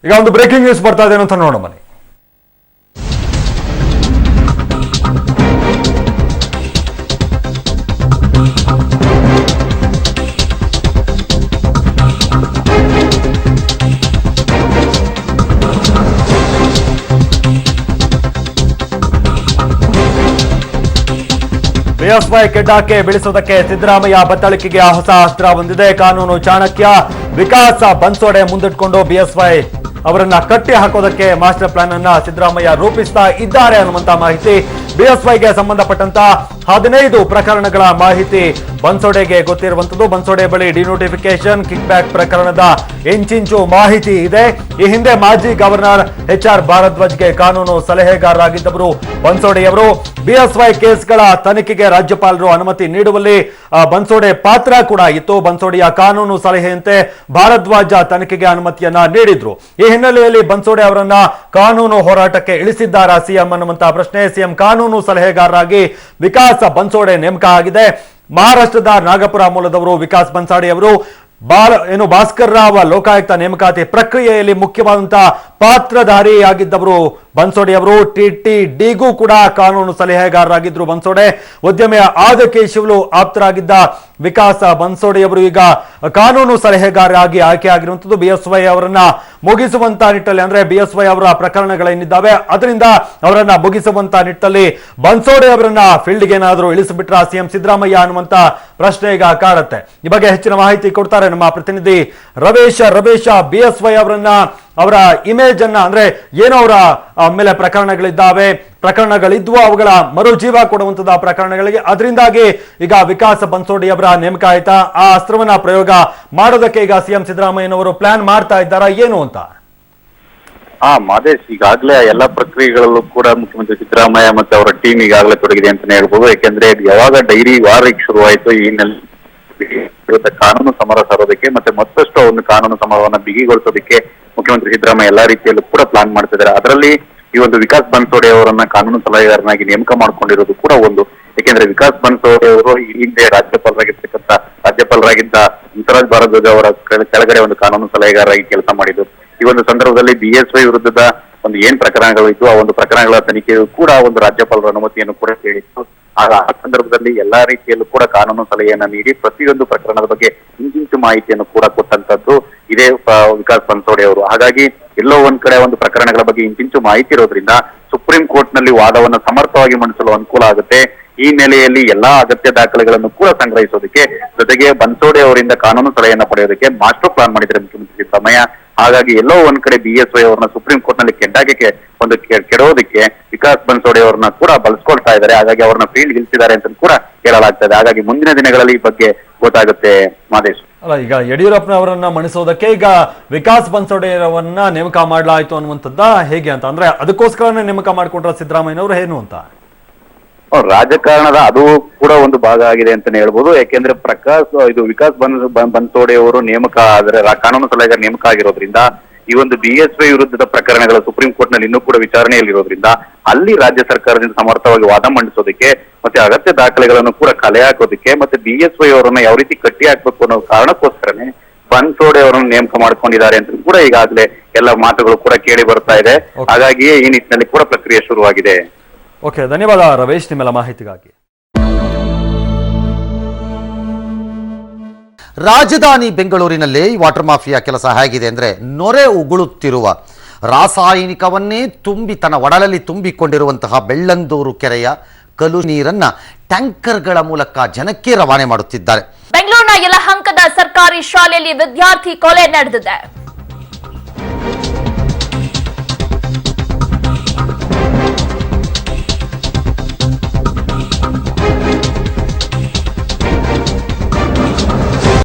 ಈಗ ಒಂದು breaking news ಬರ್ತಾ ಇದೆ ಅಂತ ನೋಡೋಣ ಬನ್ನಿ. ಬಿಎಸ್ವೈ ಕೆಡ್ಡಾಕ್ಕೆ ಬೀಳಿಸುವುದಕ್ಕೆ ಸಿದ್ದರಾಮಯ್ಯ ಬತ್ತಳಿಕೆಗೆ ಹೊಸ ಅಸ್ತ್ರ ಬಂದಿದೆ. ಕಾನೂನು ಚಾಣಕ್ಯ ವಿಕಾಸ್ ಬನ್ಸೋಡೆ ಮುಂದಿಟ್ಕೊಂಡು ಬಿಎಸ್ವೈ ಅವರನ್ನ ಕಟ್ಟಿ ಹಾಕೋದಕ್ಕೆ ಮಾಸ್ಟರ್ ಪ್ಲಾನ್ ಅನ್ನ ಸಿದ್ದರಾಮಯ್ಯ ರೂಪಿಸ್ತಾ ಇದ್ದಾರೆ ಅನ್ನುವಂತ ಮಾಹಿತಿ. ಬಿಎಸ್ವೈಗೆ ಸಂಬಂಧಪಟ್ಟಂತ 15 ಪ್ರಕರಣಗಳ ಮಾಹಿತಿ ಬನ್ಸೋಡೆಗೆ ಗೊತ್ತಿರುವಂತದ್ದು. ಬನ್ಸೋಡೆ ಬಳಿ ಡಿನೋಟಿಫಿಕೇಶನ್ ಕಿಕ್ ಬ್ಯಾಕ್ ಪ್ರಕರಣದ ಇಂಚಿಂಚು ಮಾಹಿತಿ ಇದೆ. ಈ ಹಿಂದೆ ಮಾಜಿ ಗವರ್ನರ್ HR ಭಾರದ್ವಾಜ್ಗೆ ಕಾನೂನು ಸಲಹೆಗಾರರಾಗಿದ್ದವರು ಬನ್ಸೋಡೆಯವರು. ಬಿಎಸ್ವೈ ಕೇಸ್ಗಳ ತನಿಖೆಗೆ ರಾಜ್ಯಪಾಲರು ಅನುಮತಿ ನೀಡುವಲ್ಲಿ ಬನ್ಸೋಡೆ ಪಾತ್ರ ಕೂಡ ಇತ್ತು. ಬನ್ಸೋಡೆಯ ಕಾನೂನು ಸಲಹೆಯಂತೆ ಭಾರದ್ವಾಜ ತನಿಖೆಗೆ ಅನುಮತಿಯನ್ನ ನೀಡಿದ್ರು. ಈ ಹಿನ್ನೆಲೆಯಲ್ಲಿ ಬನ್ಸೋಡೆ ಅವರನ್ನ ಕಾನೂನು ಹೋರಾಟಕ್ಕೆ ಇಳಿಸಿದ್ದಾರಾ ಸಿಎಂ ಅನ್ನುವಂತ ಪ್ರಶ್ನೆ. ಸಿಎಂ ಕಾನೂನು ಸಲಹೆಗಾರರಾಗಿ ವಿಕಾಸ್ ಬನ್ಸೋಡೆ ನೇಮಕ ಆಗಿದೆ. ಮಹಾರಾಷ್ಟ್ರದ ನಾಗಪುರ ಮೂಲದವರು ವಿಕಾಸ್ ಬನ್ಸಾಡೆ ಅವರು. ಭಾಸ್ಕರ್ ರಾವ್ ಲೋಕಾಯುಕ್ತ ನೇಮಕಾತಿ ಪ್ರಕ್ರಿಯೆಯಲ್ಲಿ ಮುಖ್ಯವಾದಂತಹ ಪಾತ್ರಧಾರಿಯಾಗಿದ್ದವರು ಬನ್ಸೋಡೆ ಅವರು. TTDಗೂ ಕೂಡ ಕಾನೂನು ಸಲಹೆಗಾರರಾಗಿದ್ರು ಬನ್ಸೋಡೆ. ಉದ್ಯಮಿಯ ಆದಿಕೇಶವಲು ಆಪ್ತರಾಗಿದ್ದ ವಿಕಾಸ್ ಬನ್ಸೋಡೆಯವರು ಈಗ ಕಾನೂನು ಸಲಹೆಗಾರರಾಗಿ ಆಯ್ಕೆಯಾಗಿರುವಂತದ್ದು. ಬಿಎಸ್ವೈ ಅವರನ್ನ ಮುಗಿಸುವಂತ ನಿಟ್ಟಲ್ಲಿ, ಅಂದ್ರೆ ಬಿಎಸ್ವೈ ಅವರ ಪ್ರಕರಣಗಳೇನಿದ್ದಾವೆ ಅದರಿಂದ ಅವರನ್ನ ಮುಗಿಸುವಂತ ನಿಟ್ಟಲ್ಲಿ ಬನ್ಸೋಡೆ ಅವರನ್ನ ಫೀಲ್ಡ್ಗೆ ಏನಾದರೂ ಇಳಿಸಿಬಿಟ್ರ ಸಿಎಂ ಸಿದ್ದರಾಮಯ್ಯ ಅನ್ನುವಂತ ಪ್ರಶ್ನೆ ಈಗ ಕಾಡುತ್ತೆ. ಈ ಬಗ್ಗೆ ಹೆಚ್ಚಿನ ಮಾಹಿತಿ ಕೊಡ್ತಾರೆ ನಮ್ಮ ಪ್ರತಿನಿಧಿ ರವೇಶ. ಬಿಎಸ್ವೈ ಅವರನ್ನ, ಅವರ ಇಮೇಜ್ ಅನ್ನ, ಅಂದ್ರೆ ಏನೋ ಅವರ ಮೇಲೆ ಪ್ರಕರಣಗಳಿದ್ವು, ಅವುಗಳ ಮರುಜೀವ ಕೊಡುವಂತದ ಪ್ರಕರಣಗಳಿಗೆ, ಅದರಿಂದಾಗಿ ಈಗ ವಿಕಾಸ್ ಬನ್ಸೋಡೆ ಅವರ ನೇಮಕ ಆಯ್ತಾ? ಆ ಅಸ್ತ್ರವನ್ನ ಪ್ರಯೋಗ ಮಾಡೋದಕ್ಕೆ ಈಗ ಸಿಎಂ ಸಿದ್ದರಾಮಯ್ಯನವರು ಪ್ಲಾನ್ ಮಾಡ್ತಾ ಇದ್ದಾರಾ ಏನು ಅಂತ? ಮಾದೇಶ್, ಈಗಾಗಲೇ ಎಲ್ಲ ಪ್ರಕ್ರಿಯೆಗಳಲ್ಲೂ ಕೂಡ ಮುಖ್ಯಮಂತ್ರಿ ಸಿದ್ದರಾಮಯ್ಯ ಮತ್ತೆ ಅವರ ಟೀಮ್ ಈಗಾಗಲೇ ತೊಡಗಿದೆ ಅಂತಾನೆ ಹೇಳ್ಬೋದು. ಯಾಕೆಂದ್ರೆ ಯಾವಾಗ ಡೈರಿ ವಾರಕ್ಕೆ ಶುರುವಾಯಿತು, ಈ ಹಿನ್ನೆಲೆ ಕಾನೂನು ಸಮರ ಸಾರೋದಕ್ಕೆ ಮತ್ತೆ ಮತ್ತಷ್ಟು ಒಂದು ಕಾನೂನು ಸಮರವನ್ನ ಬಿಗಿಗೊಳಿಸೋದಕ್ಕೆ ಮುಖ್ಯಮಂತ್ರಿ ಸಿದ್ದರಾಮಯ್ಯ ಎಲ್ಲಾ ರೀತಿಯಲ್ಲೂ ಕೂಡ ಪ್ಲಾನ್ ಮಾಡ್ತಿದ್ದಾರೆ. ಅದರಲ್ಲಿ ಈ ಒಂದು ವಿಕಾಸ್ ಬನ್ಸೋಡೆ ಅವರನ್ನ ಕಾನೂನು ಸಲಹೆಗಾರನಾಗಿ ನೇಮಕ ಮಾಡ್ಕೊಂಡಿರೋದು ಕೂಡ ಒಂದು. ಯಾಕೆಂದ್ರೆ ವಿಕಾಸ್ ಬನ್ಸೋಡೆ ಅವರು ಈ ಹಿಂದೆ ರಾಜ್ಯಪಾಲರಾಗಿದ್ದ ಹಂಸರಾಜ್ ಭಾರದ್ವಾಜ್ ಅವರ ಕೆಳಗಡೆ ಒಂದು ಕಾನೂನು ಸಲಹೆಗಾರರಾಗಿ ಕೆಲಸ ಮಾಡಿದ್ರು. ಈ ಒಂದು ಸಂದರ್ಭದಲ್ಲಿ ಬಿಎಸ್ವೈ ವಿರುದ್ಧದ ಒಂದು ಏನ್ ಪ್ರಕರಣಗಳು ಇತ್ತು, ಆ ಒಂದು ಪ್ರಕರಣಗಳ ತನಿಖೆಯು ಕೂಡ ಒಂದು ರಾಜ್ಯಪಾಲರ ಅನುಮತಿಯನ್ನು ಕೂಡ ಕೇಳಿತ್ತು. ಆ ಸಂದರ್ಭದಲ್ಲಿ ಎಲ್ಲಾ ರೀತಿಯಲ್ಲೂ ಕೂಡ ಕಾನೂನು ಸಲಹೆಯನ್ನ ನೀಡಿ ಪ್ರತಿಯೊಂದು ಪ್ರಕರಣದ ಬಗ್ಗೆ ಇಂಚಿಂಚು ಮಾಹಿತಿಯನ್ನು ಕೂಡ ಕೊಟ್ಟಂತದ್ದು ಇದೇ ವಿಕಾಸ್ ಬನ್ಸೋಡೆ ಅವರು. ಹಾಗಾಗಿ ಎಲ್ಲೋ ಒಂದ್ ಕಡೆ ಒಂದು ಪ್ರಕರಣಗಳ ಬಗ್ಗೆ ಇಂಚಿಂಚು ಮಾಹಿತಿ ಇರೋದ್ರಿಂದ ಸುಪ್ರೀಂ ಕೋರ್ಟ್ ನಲ್ಲಿ ವಾದವನ್ನ ಸಮರ್ಥವಾಗಿ ಮಂಡಿಸಲು ಅನುಕೂಲ ಆಗುತ್ತೆ. ಈ ನೆಲೆಯಲ್ಲಿ ಎಲ್ಲಾ ಅಗತ್ಯ ದಾಖಲೆಗಳನ್ನು ಕೂಡ ಸಂಗ್ರಹಿಸೋದಕ್ಕೆ, ಜೊತೆಗೆ ಬನ್ಸೋಡೆ ಅವರಿಂದ ಕಾನೂನು ಸಲಹೆಯನ್ನ ಪಡೆಯೋದಕ್ಕೆ ಮಾಸ್ಟರ್ ಪ್ಲಾನ್ ಮಾಡಿದ್ರೆ ಮುಖ್ಯಮಂತ್ರಿ ಸಿದ್ದರಾಮಯ್ಯ. ಹಾಗಾಗಿ ಎಲ್ಲೋ ಒಂದ್ ಕಡೆ ಬಿಎಸ್ವೈ ಅವರನ್ನ ಸುಪ್ರೀಂ ಕೋರ್ಟ್ ನಲ್ಲಿ ಕೆಡೋದಕ್ಕೆ ವಿಕಾಸ್ ಬನ್ಸೋಡೆ ಅವರನ್ನ ಕೂಡ ಬಳಸ್ಕೊಳ್ತಾ ಇದ್ದಾರೆ. ಹಾಗಾಗಿ ಅವ್ರನ್ನ ಫೀಲ್ಡ್ ಗಿಳಿಸಿದ್ದಾರೆ ಅಂತ ಕೂಡ ಹೇಳಲಾಗ್ತದೆ. ಹಾಗಾಗಿ ಮುಂದಿನ ದಿನಗಳಲ್ಲಿ ಈ ಬಗ್ಗೆ ಗೊತ್ತಾಗುತ್ತೆ ಮಾದೇಶ್. ಅಲ್ಲ, ಈಗ ಯಡಿಯೂರಪ್ಪನವರನ್ನ ಮಣಿಸೋದಕ್ಕೆ ಈಗ ವಿಕಾಸ್ ಬನ್ಸೋಡೆಯವರನ್ನ ನೇಮಕ ಮಾಡಲಾಯ್ತು ಅನ್ನುವಂಥದ್ದ ಹೇಗೆ ಅಂತ, ಅಂದ್ರೆ ಅದಕ್ಕೋಸ್ಕರನೇ ನೇಮಕ ಮಾಡ್ಕೊಂಡ್ರ ಸಿದ್ದರಾಮಯ್ಯನವರು ಏನು ಅಂತ? ರಾಜಕಾರಣದ ಅದು ಕೂಡ ಒಂದು ಭಾಗ ಆಗಿದೆ ಅಂತಾನೆ ಹೇಳ್ಬೋದು. ಯಾಕೆಂದ್ರೆ ವಿಕಾಸ್ ಬನ್ಸೋಡೆ ಅವರು ನೇಮಕ ಆದರೆ ಕಾನೂನು ಸಲಹೆಗಾರ ನೇಮಕ ಆಗಿರೋದ್ರಿಂದ ಈ ಒಂದು ಬಿಎಸ್ವೈ ವಿರುದ್ಧದ ಪ್ರಕರಣಗಳು ಸುಪ್ರೀಂ ಕೋರ್ಟ್ ನಲ್ಲಿ ಇನ್ನೂ ಕೂಡ ವಿಚಾರಣೆಯಲ್ಲಿರೋದ್ರಿಂದ ಅಲ್ಲಿ ರಾಜ್ಯ ಸರ್ಕಾರದಿಂದ ಸಮರ್ಥವಾಗಿ ವಾದ ಮಂಡಿಸೋದಕ್ಕೆ ಮತ್ತೆ ಅಗತ್ಯ ದಾಖಲೆಗಳನ್ನು ಕೂಡ ಕಲೆ ಹಾಕೋದಕ್ಕೆ ಮತ್ತೆ ಬಿಎಸ್ವೈ ಅವರನ್ನ ಯಾವ ರೀತಿ ಕಟ್ಟಿ ಹಾಕ್ಬೇಕು ಅನ್ನೋ ಕಾರಣಕ್ಕೋಸ್ಕರನೇ ಬನ್ಸೋಡೆ ಅವರನ್ನು ನೇಮಕ ಮಾಡ್ಕೊಂಡಿದ್ದಾರೆ ಅಂತ ಕೂಡ ಈಗಾಗಲೇ ಎಲ್ಲ ಮಾತುಗಳು ಕೂಡ ಕೇಳಿ ಬರ್ತಾ ಇದೆ. ಹಾಗಾಗಿಯೇ ಈ ನಿಟ್ಟಿನಲ್ಲಿ ಕೂಡ ಪ್ರಕ್ರಿಯೆ ಶುರುವಾಗಿದೆ. ಓಕೆ, ಧನ್ಯವಾದ ರವೇಶ್ ನಿಮ್ಮೆಲ್ಲ ಮಾಹಿತಿಗಾಗಿ. ರಾಜಧಾನಿ ಬೆಂಗಳೂರಿನಲ್ಲಿ ವಾಟರ್ ಮಾಫಿಯಾ ಕೆಲಸ ಹೇಗಿದೆ ಅಂದರೆ, ನೊರೆ ಉಗುಳುತ್ತಿರುವ ರಾಸಾಯನಿಕವನ್ನೇ ತನ್ನ ಒಡಲಲ್ಲಿ ತುಂಬಿಕೊಂಡಿರುವಂತಹ ಬೆಳ್ಳಂದೂರು ಕೆರೆಯ ಕಲು ನೀರನ್ನ ಟ್ಯಾಂಕರ್ಗಳ ಮೂಲಕ ಜನಕ್ಕೆ ರವಾನೆ ಮಾಡುತ್ತಿದ್ದಾರೆ. ಬೆಂಗಳೂರಿನ ಯಲಹಂಕದ ಸರ್ಕಾರಿ ಶಾಲೆಯಲ್ಲಿ ವಿದ್ಯಾರ್ಥಿ ಕೊಲೆ ನಡೆದಿದೆ.